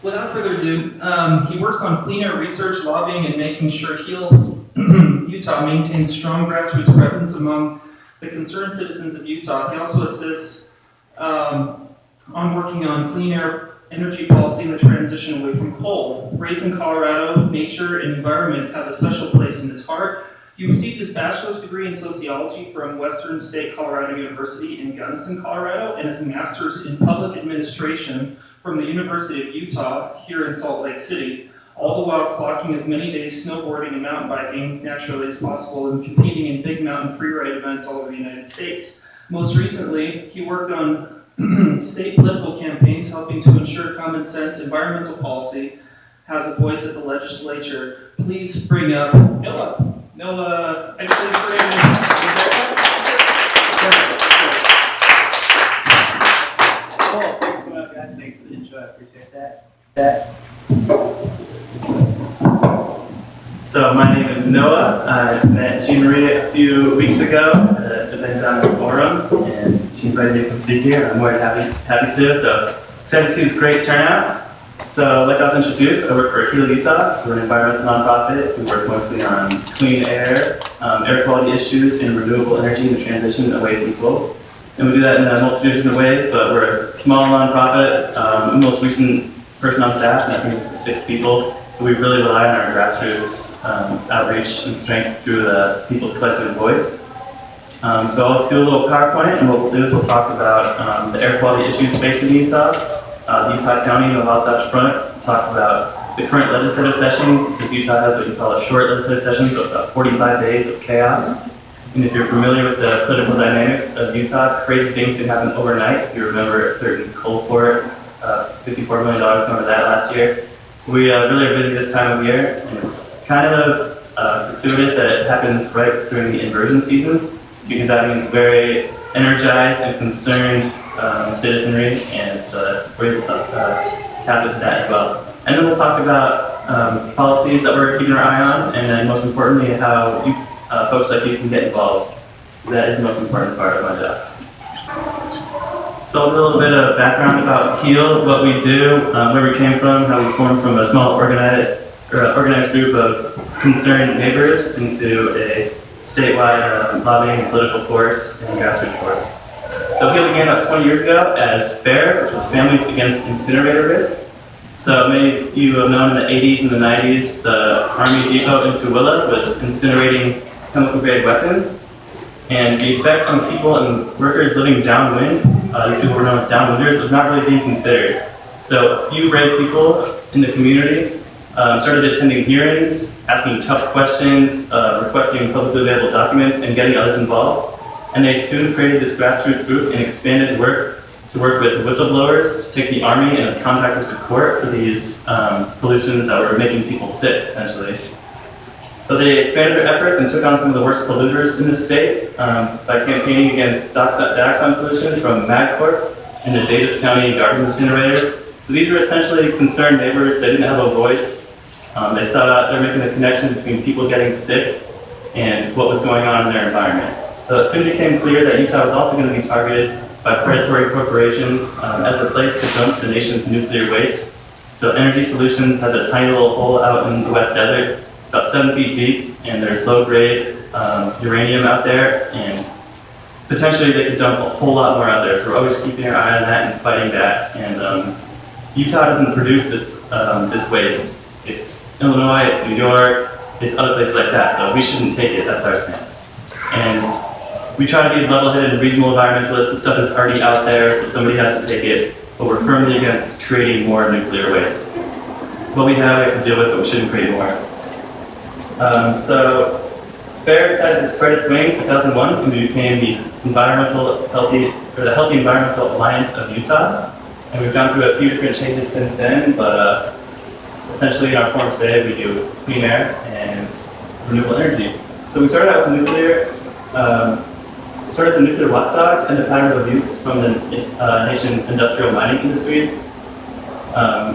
Without further ado, he works on clean air research, lobbying, and making sure HEAL Utah maintains strong grassroots presence among the concerned citizens of Utah. He also assists on working on clean air energy policy and the transition away from coal. Raised in Colorado, nature and environment have a special place in his heart. He received his bachelor's degree in sociology from Western State Colorado University in Gunnison, Colorado, and his master's in public administration from the University of Utah here in Salt Lake City, all the while clocking as many days snowboarding and mountain biking naturally as possible and competing in big mountain freeride events all over the United States. Most recently, he worked on state political campaigns helping to ensure common sense environmental policy has a voice at the legislature. Please bring up Noah. Noah, actually, Cool. Thanks for coming up, guys. Thanks for the intro. I appreciate that. So my name is Noah. I met Jean Marie a few weeks ago at an event down in Orem, and she invited me to come speak here. I'm more than happy to. So excited to see this great turnout. So like I was introduced, I work for HEAL Utah. So we're an environmental nonprofit. We work mostly on clean air, air quality issues, and renewable energy and the transition away from coal. And we do that in a multitude of different ways, but we're a small nonprofit. The most recent person on staff, and I think this is 6 people. So we really rely on our grassroots outreach and strength through the people's collective voice. So I'll do a little PowerPoint, and what we'll do is we'll talk about the air quality issues facing Utah, Utah County, and the Wasatch Front. We'll talk about the current legislative session, because Utah has what you call a short legislative session, so it's about 45 days of chaos. And if you're familiar with the political dynamics of Utah, crazy things can happen overnight. If you remember a certain coal port, $54 million going to that last year. So we really are busy this time of year, and it's kind of gratuitous that it happens right during the inversion season, because that means very energized and concerned citizenry, and so that's we're able to tap into that as well. And then we'll talk about policies that we're keeping our eye on, and then most importantly, how you, folks like you can get involved. That is the most important part of my job. So I'll do a little bit of background about HEAL, what we do, where we came from, how we formed from a small organized group of concerned neighbors into a statewide lobbying and political force and grassroots force. So HEAL began about 20 years ago as FAIR, which was Families Against Incinerator Risks. So many of you have known in the 80s and the 90s, the Army Depot in Tooele was incinerating chemical grade weapons. And the effect on people and workers living downwind, these people were known as downwinders, was not really being considered. So a few brave people in the community started attending hearings, asking tough questions, requesting publicly available documents, and getting others involved. And they soon created this grassroots group and expanded work to work with whistleblowers, to take the Army and its contractors to court for these pollutions that were making people sick, essentially. So they expanded their efforts and took on some of the worst polluters in the state by campaigning against dioxin pollution from Materko and the Davis County garbage incinerator. So these were essentially concerned neighbors. They didn't have a voice. They saw they're making a connection between people getting sick and what was going on in their environment. So it soon became clear that Utah was also going to be targeted by predatory corporations as the place to dump the nation's nuclear waste. So Energy Solutions has a tiny little hole out in the West Desert. It's about 7 feet deep, and there's low-grade uranium out there, and potentially they could dump a whole lot more out there. So we're always keeping our eye on that and fighting back. And Utah doesn't produce this waste. It's Illinois, it's New York, it's other places like that. So we shouldn't take it. That's our stance. And we try to be level-headed and reasonable environmentalists. This stuff is already out there, so somebody has to take it. But we're firmly against creating more nuclear waste. What we have to deal with, but we shouldn't create more. So FAIR decided to spread its wings in 2001, and we became the Healthy Environmental Alliance of Utah. And we've gone through a few different changes since then, but essentially in our form today, we do clean air and renewable energy. So we started out with nuclear. Started the nuclear watchdog and the pattern of abuse from the nation's industrial mining industries.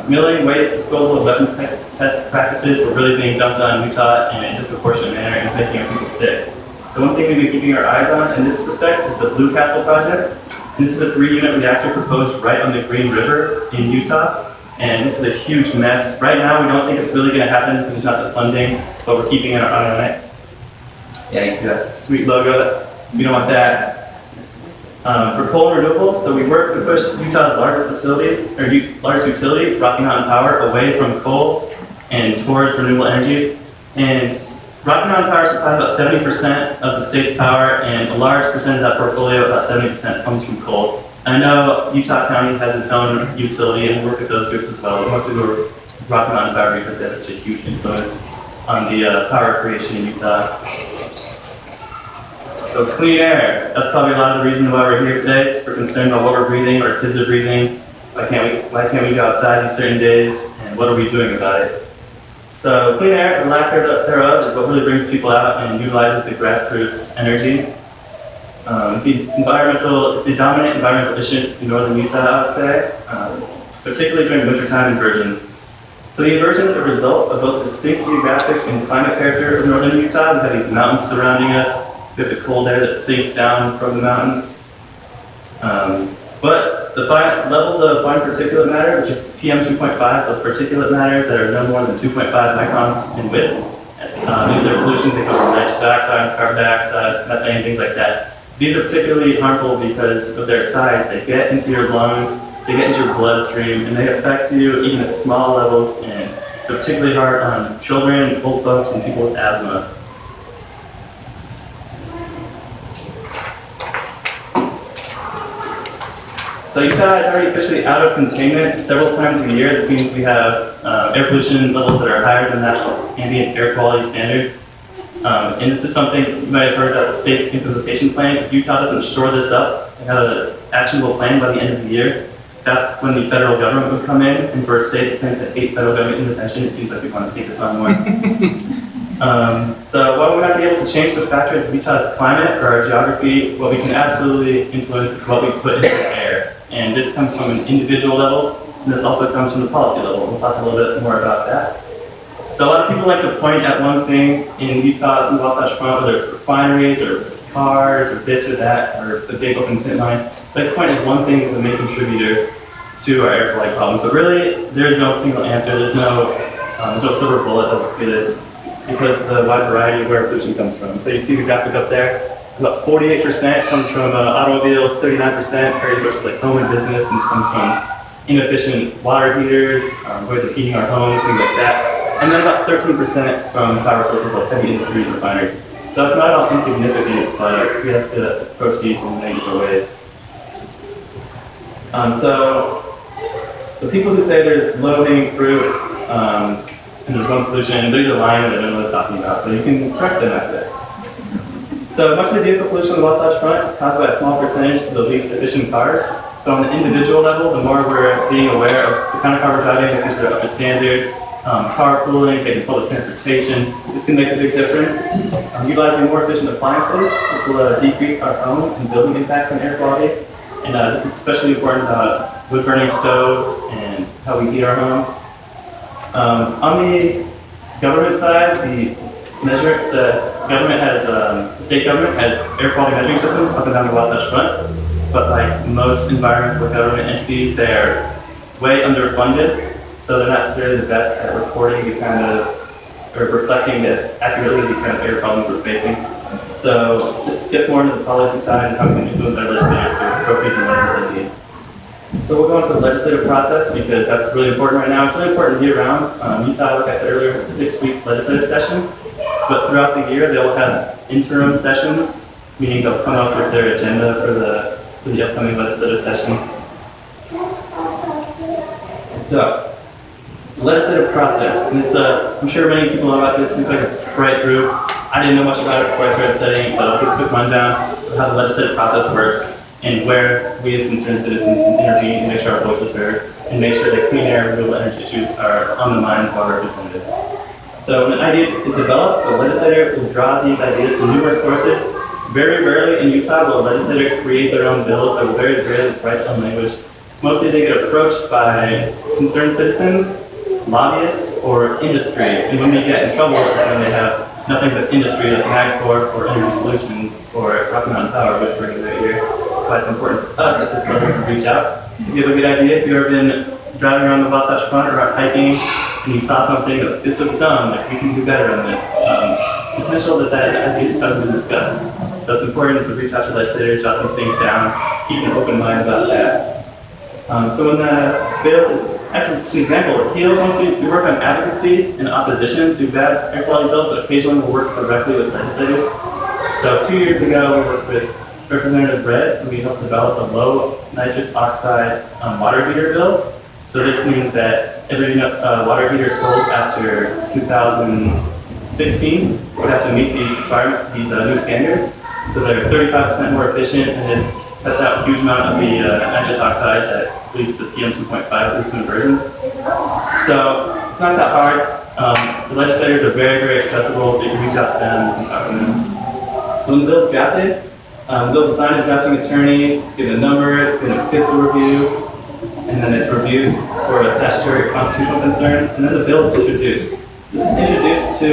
Milling, waste, disposal of weapons test practices were really being dumped on Utah in a disproportionate manner and it's making our people sick. So one thing we've been keeping our eyes on in this respect is the Blue Castle project. And this is a 3-unit reactor proposed right on the Green River in Utah. And this is a huge mess. Right now, we don't think it's really going to happen because there's not the funding, but we're keeping an eye on it. Yeah, you see that sweet logo. We don't want that. For coal and renewables, so we work to push Utah's largest largest utility, Rocky Mountain Power, away from coal and towards renewable energies. And Rocky Mountain Power supplies about 70% of the state's power, and a large percentage of that portfolio, about 70%, comes from coal. I know Utah County has its own utility, and we work with those groups as well, but mostly we're with Rocky Mountain Power because they have such a huge influence on the power creation in Utah. So clean air, that's probably a lot of the reason why we're here today, because we're concerned about what we're breathing, what our kids are breathing, why can't we go outside on certain days, and what are we doing about it? So clean air, or lack thereof, is what really brings people out and utilizes the grassroots energy. It's the dominant environmental issue in northern Utah, I would say, particularly during wintertime inversions. So the inversions are a result of both distinct geographic and climate character of northern Utah. We have these mountains surrounding us. We have the cold air that sinks down from the mountains. But the levels of fine particulate matter, which is PM 2.5, so it's particulate matter that are no more than 2.5 microns in width. These are pollutions that come from nitrous dioxide, carbon dioxide, methane, things like that. These are particularly harmful because of their size. They get into your lungs, they get into your bloodstream, and they affect you even at small levels, and they're particularly hard on children, old folks, and people with asthma. So Utah is already officially out of containment several times a year. This means we have air pollution levels that are higher than the national ambient air quality standard. And this is something you might have heard about the state implementation plan. If Utah doesn't shore this up and have an actionable plan by the end of the year, that's when the federal government would come in. And for a state that claims to hate federal government intervention, it seems like we want to take this on more. So while we might not be able to change the factors of Utah's climate or our geography, what we can absolutely influence is what we put into the air. And this comes from an individual level, and this also comes from the policy level. We'll talk a little bit more about that. So a lot of people like to point at one thing in Utah, in the Wasatch Front, whether it's refineries or cars or this or that, or the big open pit mine. They like to point as one thing as the main contributor to our air quality problems. But really, there's no single answer. There's no silver bullet that will do this, because of the wide variety of where pollution comes from. So you see the graphic up there. About 48% comes from automobiles, 39% various sources like home and business, and this comes from inefficient water heaters, ways of heating our homes, things like that. And then about 13% from power sources like heavy industry and refineries. So it's not all insignificant, but we have to approach these in many different ways. So the people who say there's low-hanging fruit and there's one solution, they're either lying or they don't know what they're talking about. So you can correct them after this. So much of the vehicle pollution on the Wasatch Front is caused by a small percentage of the least efficient cars. So on the individual level, the more we're being aware of the kind of car we're driving, making sure they're up to standard, carpooling, taking public transportation, this can make a big difference. Utilizing more efficient appliances, this will decrease our home and building impacts on air quality. And this is especially important about wood-burning stoves and how we heat our homes. On the government side, the state government has air quality measuring systems up and down the Wasatch Front, but like most environmental government entities, they're way underfunded, so they're not necessarily the best at reporting the kind of, or reflecting accurately the kind of air problems we're facing. So this gets more into the policy side and how we can influence our legislators to appropriate the money that they need. So we'll go into the legislative process because that's really important right now. It's really important year-round. Utah, like I said earlier, has a 6-week legislative session, but throughout the year they'll have interim sessions, meaning they'll come up with their agenda for the upcoming legislative session. So, the legislative process, and it's I'm sure many people know about this. It's like a bright group. I didn't know much about it before I started studying, but I'll give a quick rundown of how the legislative process works and where we as concerned citizens can intervene and make sure our voices are heard and make sure that clean air and renewable energy issues are on the minds of our representatives. So when an idea is developed, so a legislator will draw these ideas from numerous sources. Very rarely in Utah will a legislator create their own bill. They will very rarely write their own language. Mostly they get approached by concerned citizens, lobbyists, or industry. And when they get in trouble is when they have nothing but industry like Materko or Energy Solutions or Rocky Mountain Power whispering in their ear. That's why it's important for us at this level to reach out. If you have a good idea, if you've ever been driving around the Wasatch Front or out hiking, and you saw something that this is dumb, like we can do better on this, it's potential that idea just hasn't been discussed. So it's important to reach out to legislators, jot these things down, keep an open mind about that. So when the bill is, actually it's an example, HEAL mostly, we work on advocacy and opposition to bad air quality bills, but occasionally we'll work directly with legislators. So 2 years ago, we worked with Representative Brett, and we helped develop a low nitrous oxide water heater bill. So this means that every water heater sold after 2016 would have to meet these new standards. So they're 35% more efficient, and this cuts out a huge amount of the nitrous oxide that leads to the PM 2.5 at least in versions. So it's not that hard. The legislators are very, very accessible, so you can reach out to them, you can talk to them. So when the bill is drafted, the bill is assigned a drafting attorney, it's given a number, it's given a fiscal review, and then it's reviewed for statutory constitutional concerns, and then the bill is introduced. This is introduced to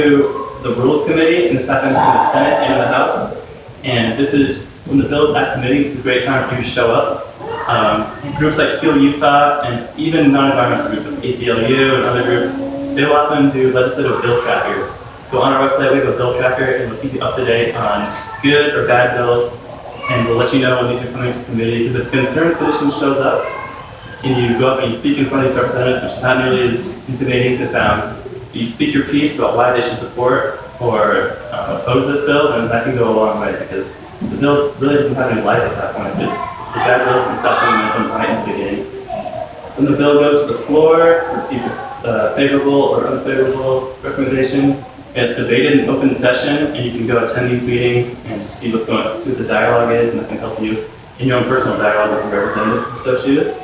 the Rules Committee, and this happens in the Senate and in the House. And this is, when the bill is at committee, this is a great time for you to show up. Groups like HEAL Utah, and even non-environmental groups like ACLU and other groups, they will often do legislative bill trackers. So on our website, we have a bill tracker, and we'll keep you up to date on good or bad bills, and we'll let you know when these are coming to committee, because if a concerned citizen shows up, and you go up and you speak in front of these representatives, which is not nearly as intimidating as it sounds, you speak your piece about why they should support or oppose this bill, and that can go a long way, because the bill really doesn't have any life at that point. So it's a bad bill, it can stop doing this right in the beginning. So when the bill goes to the floor, it receives a favorable or unfavorable recommendation. It's debated in open session, and you can go attend these meetings and just see what's going on, see what the dialogue is, and that can help you in your own personal dialogue with your representative, if so choose.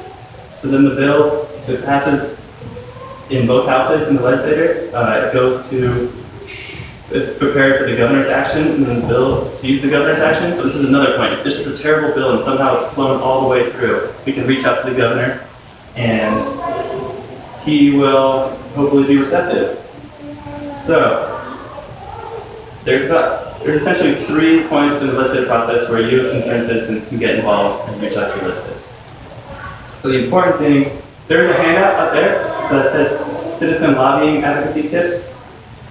So then the bill, if it passes in both houses in the legislature, it goes to, it's prepared for the governor's action, and then the bill sees the governor's action. So this is another point. If this is a terrible bill and somehow it's flown all the way through, we can reach out to the governor, and he will hopefully be receptive. So there's essentially 3 points in the legislative process where you as concerned citizens can get involved and reach out to your legislators. So the important thing, there's a handout up there that says Citizen Lobbying Advocacy Tips.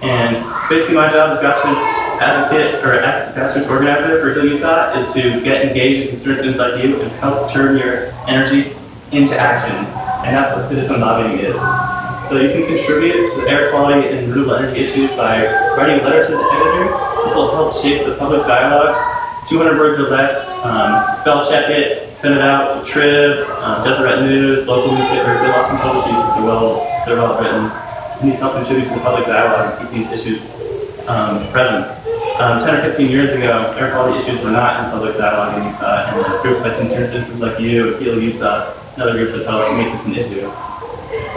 And basically my job as grassroots advocate or grassroots organizer for HEAL Utah is to get engaged in concerned citizens like you and help turn your energy into action. And that's what citizen lobbying is. So you can contribute to the air quality and renewable energy issues by writing a letter to the editor. This will help shape the public dialogue. 200 words or less, spell check it, send it out to Trib, Deseret News, local newspapers. They'll often publish these if they're well written. And these help contribute to the public dialogue and keep these issues present. 10 or 15 years ago, air quality issues were not in public dialogue in Utah, and groups like concerned citizens like you, HEAL Utah, and other groups have helped make this an issue.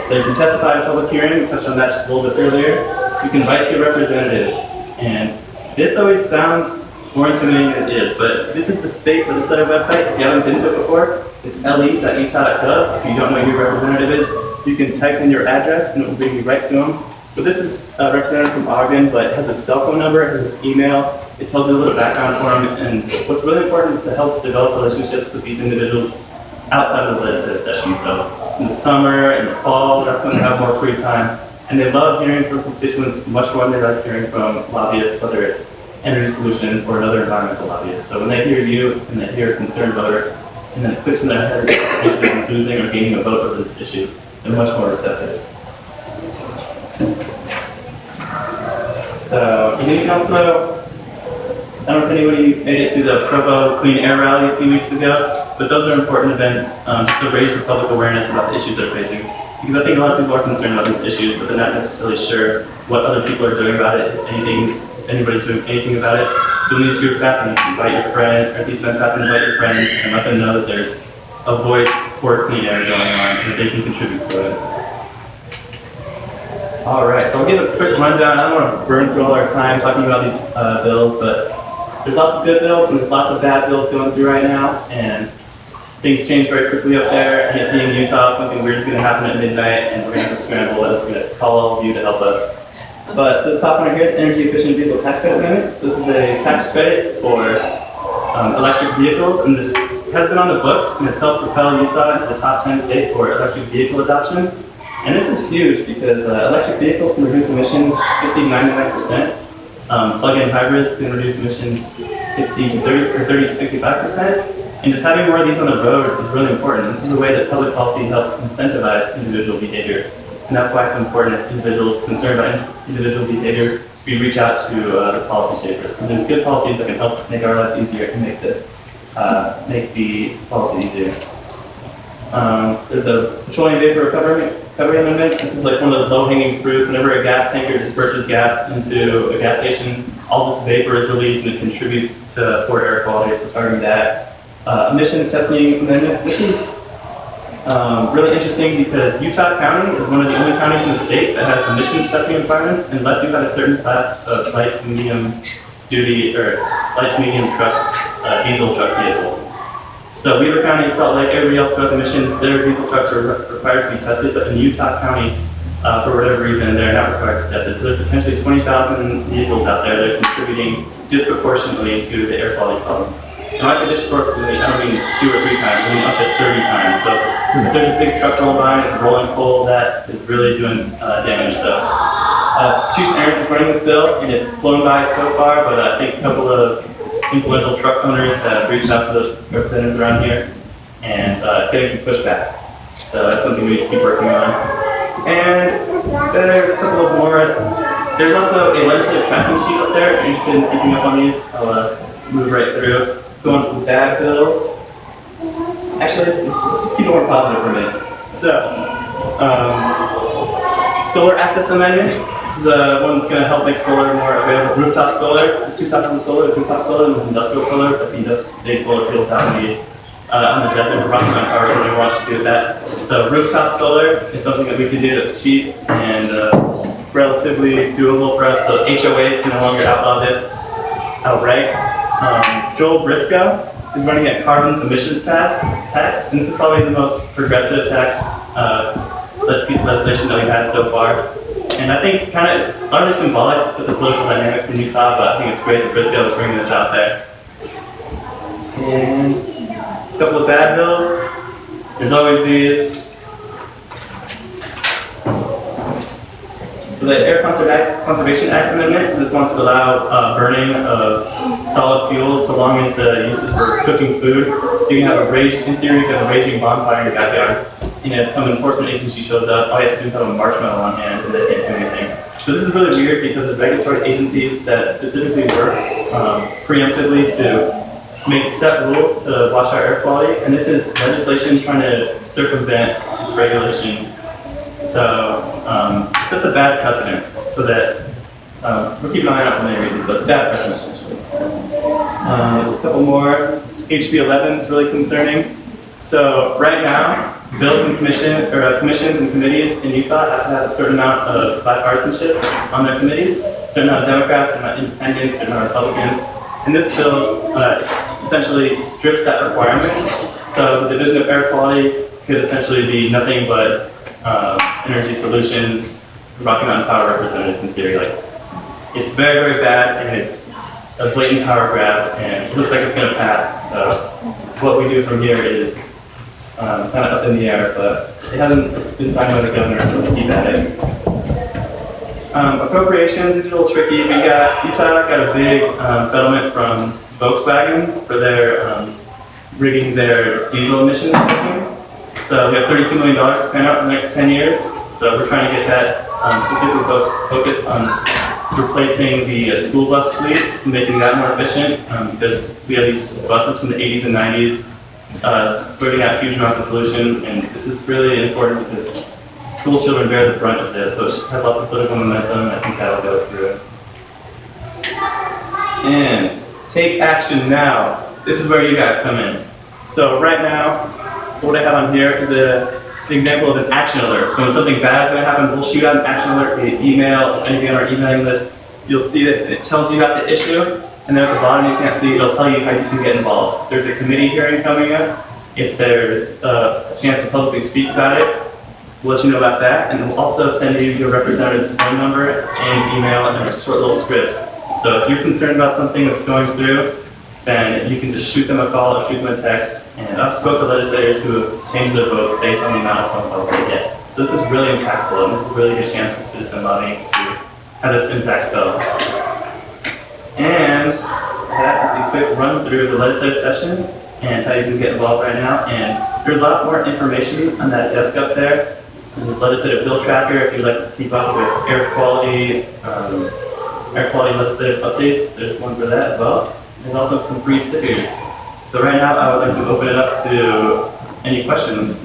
So you can testify in public hearing, we touched on that just a little bit earlier. You can invite your representative, and this always sounds more intimidating than it is, but this is the state legislative website. If you haven't been to it before, it's le.utah.gov. If you don't know who your representative is, you can type in your address and it will bring you right to them. So this is a representative from Ogden, but it has a cell phone number, it has email, it tells you a little background for him, and what's really important is to help develop relationships with these individuals outside of the legislative session. So in the summer, in the fall, that's when they have more free time. And they love hearing from constituents much more than they like hearing from lobbyists, whether it's Energy Solutions or another environmental lobbyist. So when they hear you and they hear a concerned voter, and then it clicks in their head that losing or gaining a vote over this issue, they're much more receptive. So you can also, I don't know if anybody made it to the Provo Clean Air Rally a few weeks ago, but those are important events just to raise the public awareness about the issues they're facing. Because I think a lot of people are concerned about these issues, but they're not necessarily sure what other people are doing about it, if anybody's doing anything about it. So when these groups happen, you can invite your friends, or if these events happen, invite your friends and let them know that there's a voice for clean air going on and that they can contribute to it. All right, so I'll give a quick rundown. I don't want to burn through all our time talking about these bills, but there's lots of good bills and there's lots of bad bills going through right now, and things change very quickly up there. And being in Utah, something weird is going to happen at midnight, and we're going to have to scramble and we're going to call all of you to help us. But so this top one right here, Energy Efficient Vehicle Tax Credit Amendment. So this is a tax credit for electric vehicles, and this has been on the books, and it's helped propel Utah into the top 10 state for electric vehicle adoption. And this is huge because electric vehicles can reduce emissions 60 to 99%. Plug-in hybrids can reduce emissions 60 to 30 or 30 to 65%. And just having more of these on the road is really important. This is a way that public policy helps incentivize individual behavior. And that's why it's important as individuals concerned about individual behavior, we reach out to the policy shapers. Because there's good policies that can help make our lives easier and make the policy easier. There's the petroleum vapor recovery amendments. This is like one of those low-hanging fruits. Whenever a gas tanker disperses gas into a gas station, all this vapor is released and it contributes to poor air quality, so targeting that. Emissions testing amendments. This is really interesting because Utah County is one of the only counties in the state that has emissions testing requirements unless you have a certain class of light to medium duty or light to medium truck, diesel truck vehicle. So Weaver County, Salt Lake, everybody else who has emissions, their diesel trucks are required to be tested, but in Utah County, for whatever reason, they're not required to test it. So there's potentially 20,000 vehicles out there that are contributing disproportionately to the air quality problems. And when I say disproportionately, I don't mean 2 or 3 times, I mean up to 30 times. So if there's a big truck going by and it's rolling coal, that is really doing damage. So Chief Aaron is running this bill, and it's flown by so far, but I think a couple of influential truck owners have reached out to the representatives around here, and it's getting some pushback. So that's something we need to keep working on. And there's a couple of more. There's also a legislative tracking sheet up there. If you're interested in keeping up on these, I'll move right through. Going to the bad bills. Actually, let's keep it more positive for a minute. So, solar access amendment. This is one that's going to help make solar more available. Rooftop solar. There's 2 classes of solar. There's rooftop solar and there's industrial solar. But the big solar fields out in the desert, Rocky Mountain Power is what we want to do with that. So rooftop solar is something that we can do that's cheap and relatively doable for us. So HOAs can no longer outlaw this outright. Joel Briscoe is running a carbon emissions tax, and this is probably the most progressive tax piece of legislation that we've had so far. And I think kind of it's largely symbolic just with the political dynamics in Utah, but I think it's great that Briscoe is bringing this out there. And a couple of bad bills. There's always these. So the Air Conservation Act amendment, so this wants to allow burning of solid fuels so long as the use is for cooking food. So you can have in theory, you can have a raging bonfire in your backyard. And if some enforcement agency shows up, all you have to do is have a marshmallow on hand and they can't do anything. So this is really weird because there's regulatory agencies that specifically work preemptively to make set rules to watch our air quality. And this is legislation trying to circumvent this regulation. So it sets a bad precedent so that we're keeping an eye out for many reasons, but it's a bad precedent essentially. There's a couple more. HB 11 is really concerning. So right now, bills and commissions and committees in Utah have to have a certain amount of bipartisanship on their committees. A certain amount of Democrats, a certain amount of independents, a certain amount of Republicans. And this bill essentially strips that requirement. So the Division of Air Quality could essentially be nothing but energy solutions, Rocky Mountain Power representatives in theory. Like, it's very, very bad, and it's a blatant power grab, and it looks like it's going to pass. So what we do from here is kind of up in the air, but it hasn't been signed by the governor, so we'll keep at it. Appropriations is a little tricky. Utah got a big settlement from Volkswagen for their rigging their diesel emissions testing. So we have $32 million to spend out in the next 10 years. So we're trying to get that specifically focused on replacing the school bus fleet and making that more efficient because we have these buses from the 80s and 90s squirting out huge amounts of pollution, and this is really important because school children bear the brunt of this, so it has lots of political momentum, and I think that'll go through. And take action now. This is where you guys come in. So right now, what I have on here is an example of an action alert. So when something bad is going to happen, we'll shoot out an action alert via email. If anything on our emailing list, you'll see this, and it tells you about the issue. And then at the bottom, you can't see, it'll tell you how you can get involved. There's a committee hearing coming up. If there's a chance to publicly speak about it, we'll let you know about that. And we'll also send you your representative's phone number and email and a short little script. So if you're concerned about something that's going through, then you can just shoot them a call or shoot them a text. And I've spoken to legislators who have changed their votes based on the amount of phone calls they get. So this is really impactful, and this is a really good chance for citizen lobbying to have this impact felt. And that is the quick run through the legislative session and how you can get involved right now. And there's a lot more information on that desk up there. There's a legislative bill tracker if you'd like to keep up with air quality legislative updates. There's one for that as well. And also some free stickers. So right now I would like to open it up to any questions.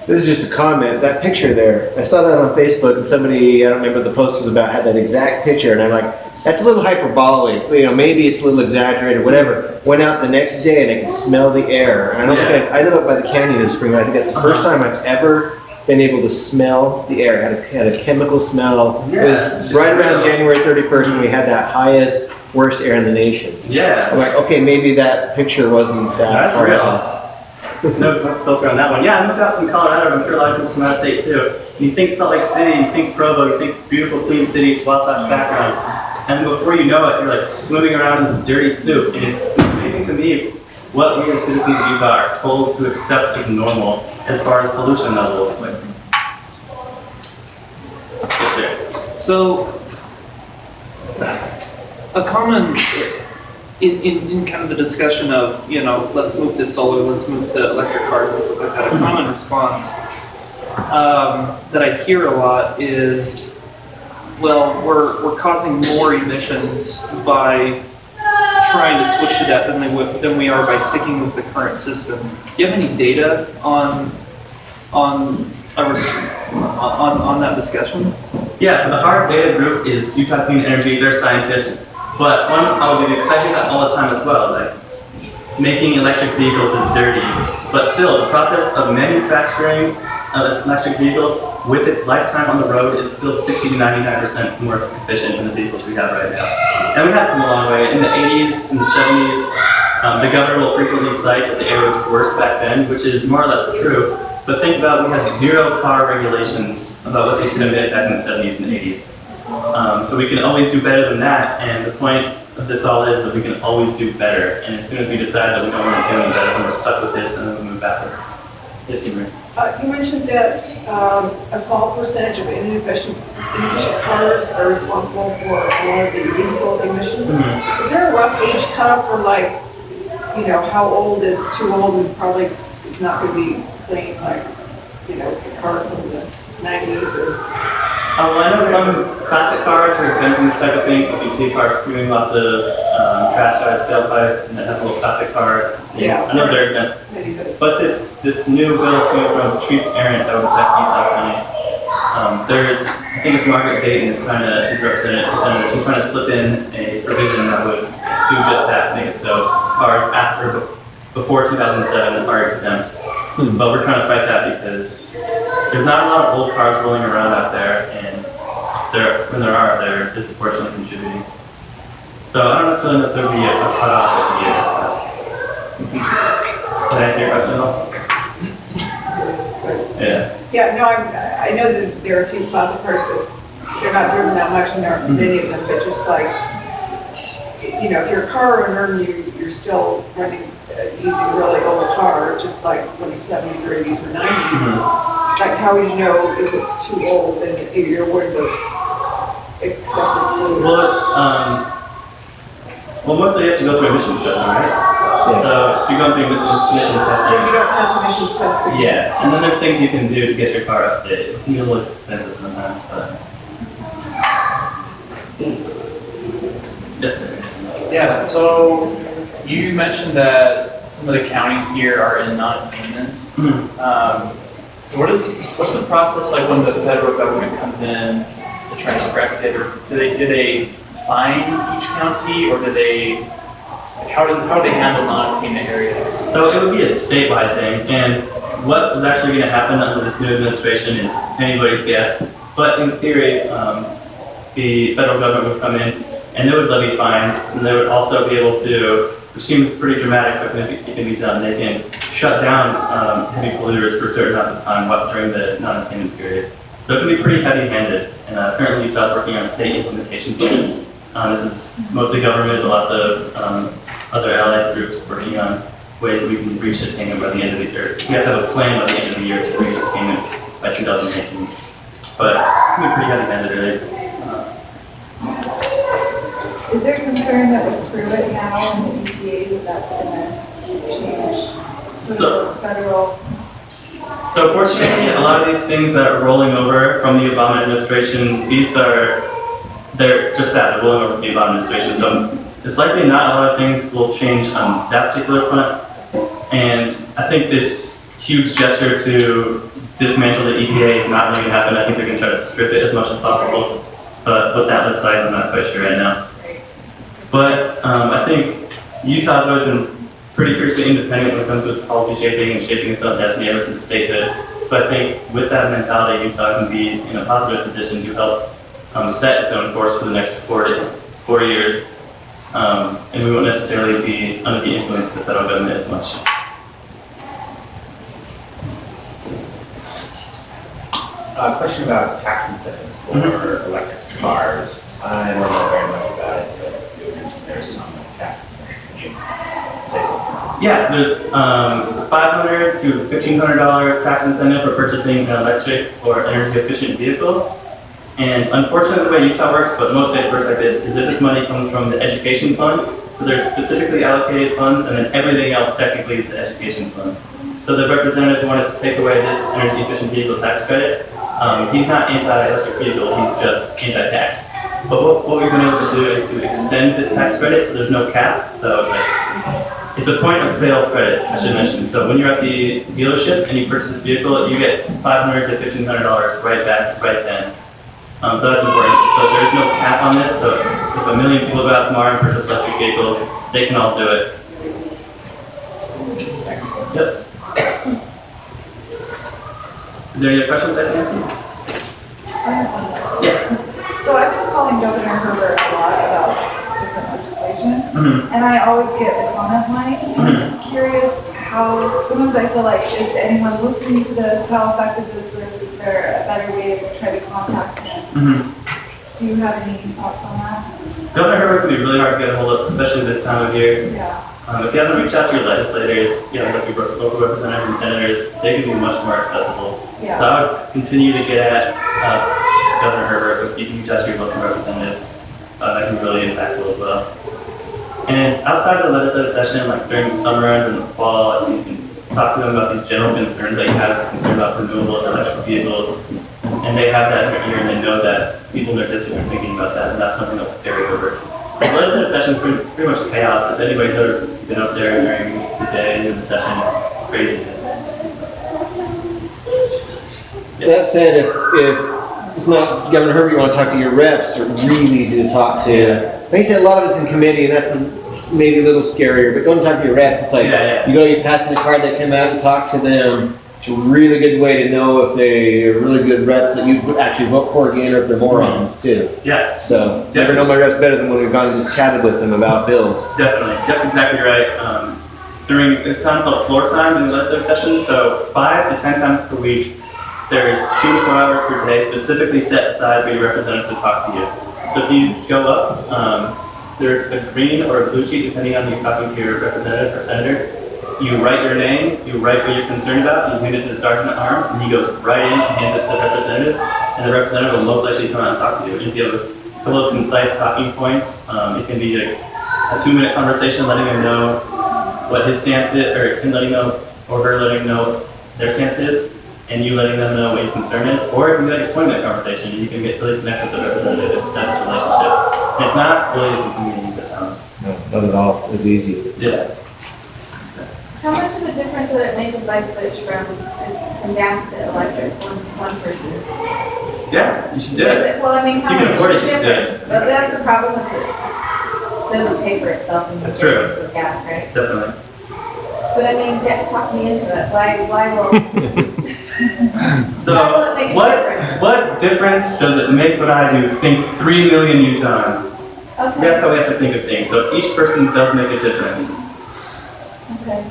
This is just a comment. That picture there, I saw that on Facebook, and somebody, I don't remember what the post was about, had that exact picture, and I'm like, that's a little hyperbolic. You know, maybe it's a little exaggerated, whatever. Went out the next day and I could smell the air. And I don't think I live up by the canyon in Spring. I think that's the first time I've ever been able to smell the air. It had a chemical smell. Yeah, it was right around January 31st when we had that highest, worst air in the nation. Yeah. I'm like, okay, maybe that picture wasn't that That's far real. off. There's no filter on that one. Yeah, I moved out from Colorado. I'm sure a lot of people from out of state too. You think Salt Lake City, you think Provo, you think it's beautiful, clean city, Wasatch background. And before you know it, you're like swimming around in this dirty soup. And it's amazing to me what we as citizens of Utah are told to accept as normal as far as pollution levels. Yes, sir. So, a common, in kind of the discussion of, you know, let's move to solar, let's move to electric cars and stuff like that, a common response that I hear a lot is, well, we're causing more emissions by trying to switch to that than we are by sticking with the current system. Do you have any data on that discussion? Yeah, so the hard data group is Utah Clean Energy, they're scientists, but one I'll give you, because I do that all the time as well, like making electric vehicles is dirty, but still the process of manufacturing an electric vehicle with its lifetime on the road is still 60 to 99% more efficient than the vehicles we have right now. And we have come a long way. In the 80s, in the 70s, the governor will frequently cite that the air was worse back then, which is more or less true. But think about, we had 0 car regulations about what they could emit back in the 70s and 80s. So we can always do better than that, and the point of this all is that we can always do better. And as soon as we decide that we don't want to do any better, then we're stuck with this and then we move backwards. Yes, you Marie. You mentioned that a small percentage of inefficient cars are responsible for a lot of the vehicle emissions. Mm-hmm. Is there a rough age cutoff for, like, you know, how old is too old and probably is not going to be clean, like, you know, a car from the 90s or... Well, I know some classic cars are exempt from this type of thing, so if you see cars spewing lots of trash out its tailpipe and it has a little plastic car, Yeah. I know they're exempt. maybe the... But this new bill coming from Patrice Arendt that would affect Utah County, I think it's Margaret Dayton is she's representative, she's trying to slip in a provision that would do just that, make it so cars before 2007 are exempt. But we're trying to fight that because there's not a lot of old cars rolling around out there, and when there are, they're disproportionately contributing. So I don't necessarily know if there'll be a cutoff at the end. Did I answer your question at all? Yeah. Yeah, no, I know that there are a few classic cars, but they're not driven that much and there aren't many of them, but just like, you know, if you're a car owner and you're still running, using a really old car, just like from the 70s or 80s or 90s, like how would you know if it's too old and if you're worried about excessive fluid? Well, mostly you have to go through emissions testing, right? Yeah. So if you're going through emissions So testing, you don't pass emissions testing? yeah, and then there's things you can do to get your car updated. It can be a little expensive sometimes, but... Yes, sir. Yeah, so you mentioned that some of the counties here are in non-attainment. So what's the process like when the federal government comes in to try to correct it? Or do they fine each county, or how do they handle non-attainment areas? So it would be a statewide thing, and what is actually going to happen under this new administration is anybody's guess. But in theory, the federal government would come in and they would levy fines, and they would also be able to, which seems pretty dramatic, but it can be done. They can shut down heavy polluters for certain amounts of time during the non-attainment period. So it can be pretty heavy-handed, and currently Utah is working on a state implementation plan This is mostly government, but lots of other allied groups working on ways that we can reach attainment by the end of the year. We have to have a plan by the end of the year to reach attainment by 2018. But we're pretty heavy-handed, really. Is there concern that with Pruitt now and the EPA that's gonna change some of those federal? So fortunately, a lot of these things that are rolling over from the Obama administration, they're just that, they're rolling over from the Obama administration. So it's likely not a lot of things will change on that particular front. And I think this huge gesture to dismantle the EPA is not going to happen. I think they're going to try to strip it as much as possible. But what that looks like, I'm not quite sure right now. But I think Utah's always been pretty fiercely independent when it comes to its policy shaping and shaping its own destiny ever since statehood. So I think with that mentality, Utah can be in a positive position to help set its own course for the next 40 years. And we won't necessarily be under the influence of the federal government as much. Question about tax incentives for electric cars. I don't know very much about it, but you mentioned there's some tax incentives. Can you say something? Yes, there's $500 to $1,500 tax incentive for purchasing an electric or energy efficient vehicle. And unfortunately, the way Utah works, but most states work like this, is that this money comes from the education fund. So there's specifically allocated funds, and then everything else technically is the education fund. So the representative wanted to take away this energy efficient vehicle tax credit. He's not anti-electric vehicle, he's just anti-tax. But what we've been able to do is to extend this tax credit so there's no cap. So it's a point of sale credit, I should mention. So when you're at the dealership and you purchase this vehicle, you get $500 to $1,500 right back, right then. So that's important. So there's no cap on this. So if 1 million people go out tomorrow and purchase electric vehicles, they can all do it. Yep. Are there any questions I can answer? Yeah. So I've been calling Governor Herbert a lot about different legislation, and I always get the comment line. And I'm just curious how, sometimes I feel like, is anyone listening to this? How effective is this? Is there a better way to try to contact him? Do you have any thoughts on that? Governor Herbert can be really hard to get a hold of, especially this time of year. Yeah. If you haven't reached out to your legislators, like your local representatives and senators, they can be much more accessible. Yeah. So I would continue to get at Governor Herbert. If you can reach out to your local representatives, that can be really impactful as well. And outside of the legislative session, like during the summer and in the fall, you can talk to them about these general concerns that you have, concerned about renewables, electric vehicles, and they have that in their ear and they know that people in their district are thinking about that, and that's something that will carry over. The legislative session is pretty much chaos. If anybody's ever been up there during the day in the session, it's craziness. That said, if it's not Governor Herbert, you want to talk to your reps, are really easy to talk to. They said a lot of it's in committee, and that's maybe a little scarier, but go and talk to your reps. It's like, you go, you pass in a card, they come out and talk to them. It's a really good way to know if they're really good reps that you would actually vote for again, or if they're morons too. Yeah. So, never know my reps better than when we've gone and just chatted with them about bills. Definitely. Jeff's exactly right. During this time called floor time in the legislative sessions, so 5 to 10 times per week, there's 2 to 4 hours per day specifically set aside for your representatives to talk to you. So if you go up, there's a green or a blue sheet depending on who you're talking to, your representative or senator. You write your name, you write what you're concerned about, you hand it to the sergeant at arms, and he goes right in and hands it to the representative, and the representative will most likely come out and talk to you. You'll give a couple of concise talking points. It can be a 2-minute conversation letting him know what his stance is, or him letting know, or her letting him know what their stance is, and you letting them know what your concern is. Or it can be like a 20-minute conversation, and you can get really connect with the representative and establish a relationship. And it's not really as inconvenient as it sounds. No, not at all. It's easy. Yeah. How much of a difference would it make if I switch from gas to electric, one person? Yeah, you should do it. Well, I mean, how You can much afford of a it, you should do difference? But that's the problem with it. It doesn't pay for itself in the That's true. of gas, right? Definitely. But I mean, talk me into it. Why will? So, Why will it make a difference? what difference does it make what I do? Think 3 million Utahns. Okay. That's how we have to think of things. So each person does make a difference. Okay.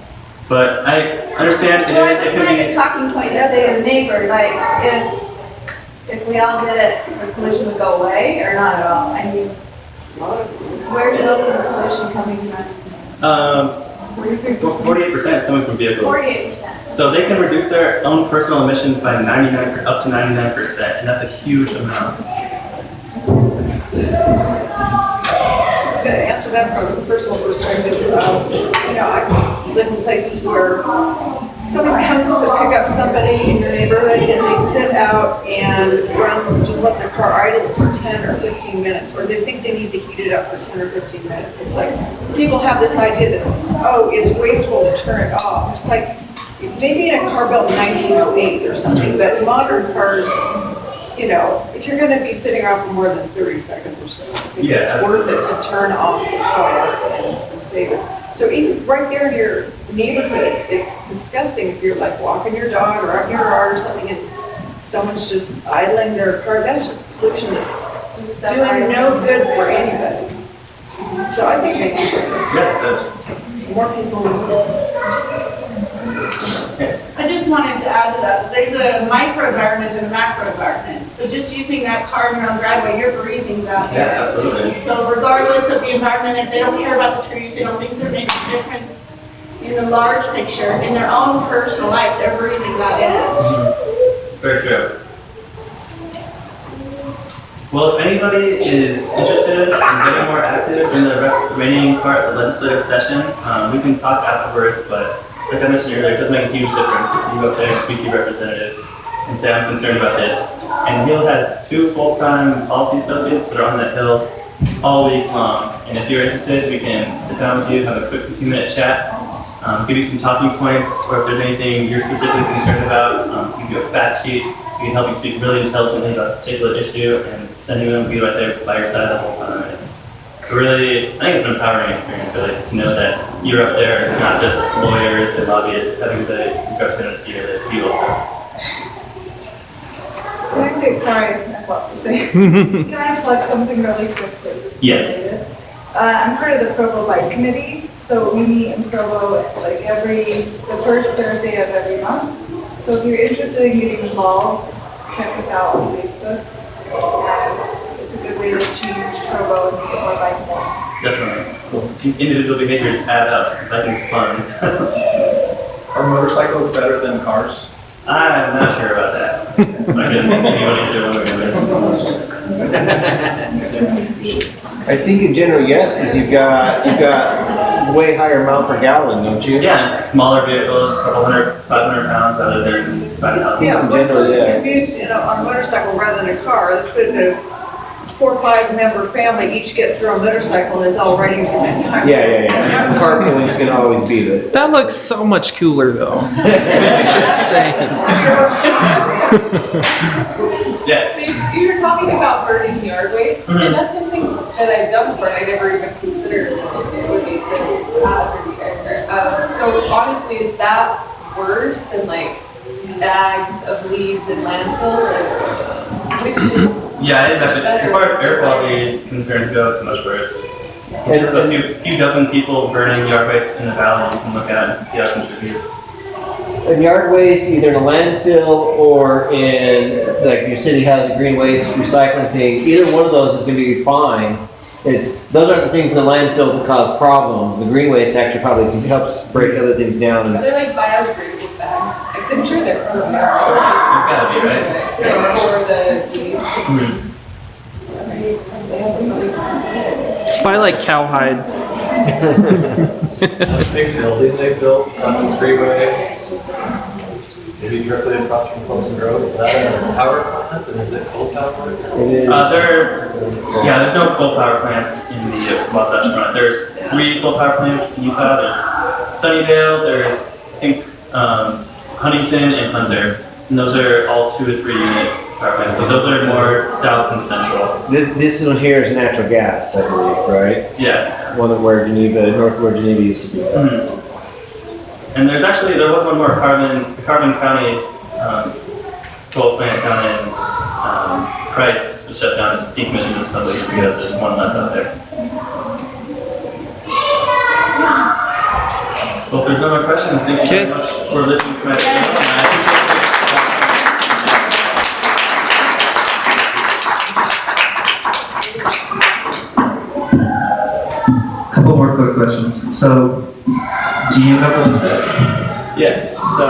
But I understand Well, I it would can find a be. talking point to say to the neighbor, like, if we all did it, the pollution would go away or not at all. I mean, Where's most of the pollution coming from? 48% is coming from vehicles. 48%. So they can reduce their own personal emissions by up to 99%, and that's a huge amount. Just to answer that from a personal perspective, I live in places where someone comes to pick up somebody in your neighborhood and they sit out and just let their car idle for 10 or 15 minutes, or they think they need to heat it up for 10 or 15 minutes. It's like, people have this idea that, oh, it's wasteful to turn it off. It's like, maybe in a car built in 1908 or something, but modern cars, if you're gonna be sitting around for more than 30 seconds or so, I think it's worth it to turn off the car and save it. So even right there in your neighborhood, it's disgusting if you're like walking your dog or out in your yard or something and someone's just idling their car. That's just pollution that's doing no good for anybody. So I think it makes a difference. Yeah, it does. More people. Yes. I just wanted to add to that, there's a microenvironment and a macroenvironment. So just using that car in your own driveway, you're breathing that air. Yeah, absolutely. So regardless of the environment, if they don't care about the trees, they don't think they're making a difference in the large picture, in their own personal life, they're breathing that in. Very true. Well, if anybody is interested in getting more active in the remaining part of the legislative session, we can talk afterwards, but like I mentioned earlier, it does make a huge difference if you go up there and speak to your representative and say, I'm concerned about this. And HEAL has 2 full-time policy associates that are on that Hill all week long. And if you're interested, we can sit down with you, have a quick 15-minute chat, give you some talking points, or if there's anything you're specifically concerned about, give you a fact sheet. We can help you speak really intelligently about a particular issue, and sending them will be right there by your side the whole time. I think it's an empowering experience, really, just to know that you're up there. It's not just lawyers and lobbyists having the representatives here, that it's you also. Can I say, sorry, I have lots to say. Can I plug something really quick, please? Yes. I'm part of the Provo Bike Committee, so we meet in Provo like the first Thursday of every month. So if you're interested in getting involved, check us out on Facebook. And it's a good way to change Provo and make it more bikeable. Definitely. These individual behaviors add up. Biking's fun. Are motorcycles better than cars? I'm not sure about that. I can anyone answer one way or the other. I think in general, yes, because you've got way higher mile per gallon, don't you? Yeah, it's smaller vehicles, a couple 500 pounds rather than 5,000. Yeah, one general, person yes. commutes on a motorcycle rather than a car. That's good to 4 or 5 member family each gets through a motorcycle and is all riding at the same time. Yeah. Carpooling's gonna always be the. That looks so much cooler though. Just saying. Yes. So you were talking about burning yard waste, and that's something that I've done before, and I never even considered it would be so bad. So honestly, is that worse than like bags of leaves in landfills, or which is? Yeah, it is actually. As far as air quality concerns go, it's much worse. And- A few dozen people burning yard waste in the valley you can look at and see how it contributes. And yard waste, either in a landfill or in, like your city has a green waste recycling thing, either one of those is gonna be fine. Those aren't the things in the landfill that cause problems. The green waste actually probably helps break other things down. Are they like biodegradable bags? I'm sure they're for You've got to be, right? for the leaves. I like cowhide. Big buildings they built across the freeway, maybe directly across from Pleasant Road. Is that a power plant, and is it coal power? It is. There's no coal power plants in the Wasatch Front. There's 3 coal power plants in Utah. There's Sunnydale, there's I think Huntington and Hunter. And those are all 2 to 3 units power plants, but those are more south and central. This one here is natural gas, I believe, right? Yeah. One where north where Geneva used to be. And there was one more Carbon County coal plant down in Christ, which shut down, just decommissioned just a couple of years ago, so there's one less out there. Well, if there's no more questions, thank you very much for listening to my couple more quick questions. So, do you have a website? Yes, so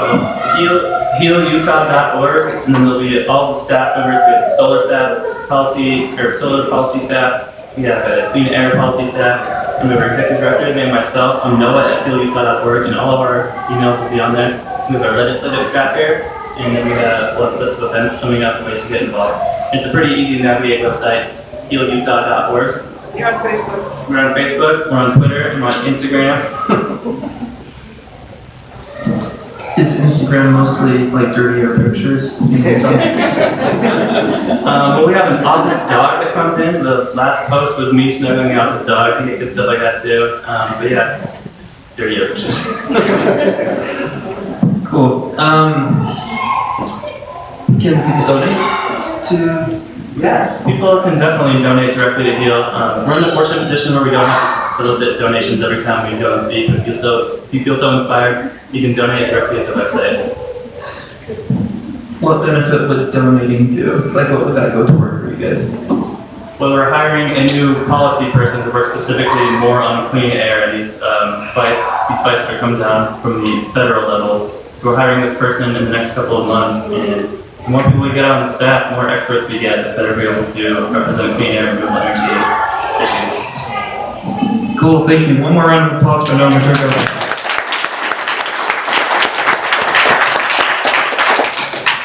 healutah.org, and then there'll be all the staff members. We have solar staff, solar policy staff, we have a clean air policy staff, and we have our executive director named myself. I'm Noah at healutah.org, and all of our emails will be on there. We have our legislative tracker, and then we have a list of events coming up and ways to get involved. It's a pretty easy to navigate website, it's healutah.org. You're on Facebook. We're on Facebook, we're on Twitter, we're on Instagram. Is Instagram mostly like dirtier pictures? But we have an office dog that comes in. So the last post was me snuggling the office dog. You get good stuff like that too. But yeah, it's dirtier pictures. Cool. Can people donate to? Yeah, people can definitely donate directly to HEAL. We're in the fortunate position where we don't have to solicit donations every time we go and speak. If you feel so inspired, you can donate directly at the website. What benefit would donating do? Like, what would that go toward for you guys? Well, we're hiring a new policy person to work specifically more on clean air and these fights that are coming down from the federal level. So we're hiring this person in the next couple of months, and the more people we get on the staff, the more experts we get, the better we're able to represent clean air and renewable energy issues. Cool, thank you. One more round of applause for Noah Materko.